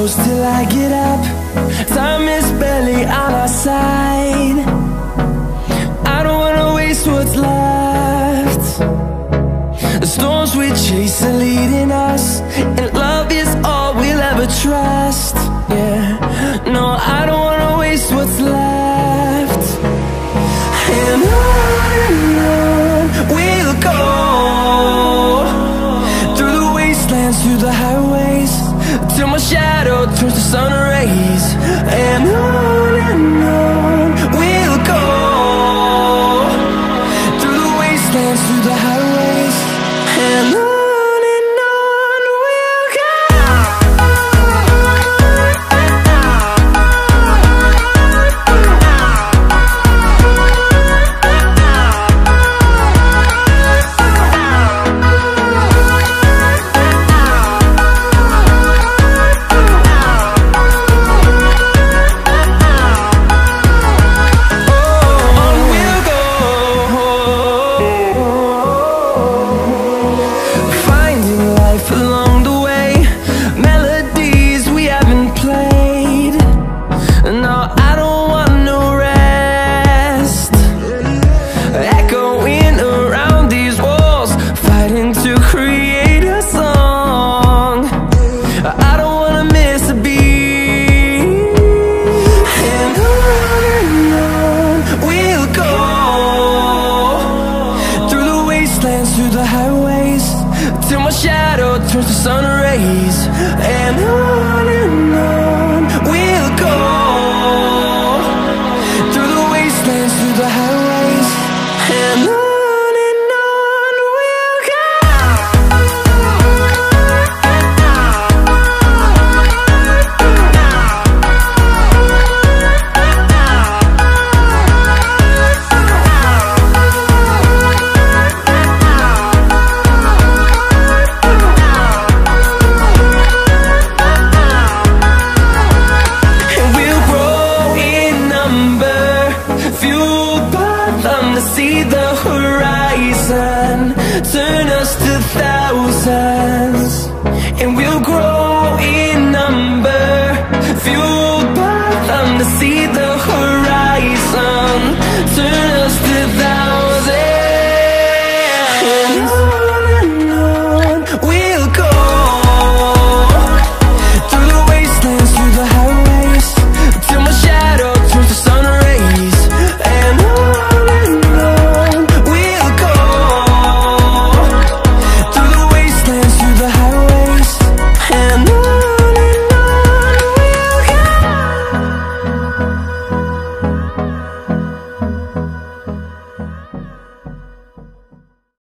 close till I get up. Time is barely on our side. I don't wanna waste what's left. The storms we chase are leading us, and love is all we'll ever trust. Yeah, no, I don't wanna waste what's left. And on we'll go, through the wastelands, through the highways, till my shadow turns to sun rays. And on we'll go, through the wastelands, through the highways, and on we'll go. Through the highways, till my shadow turns to sun rays. And on we'll go, through the wastelands, through the highways, and on we'll go. See the hood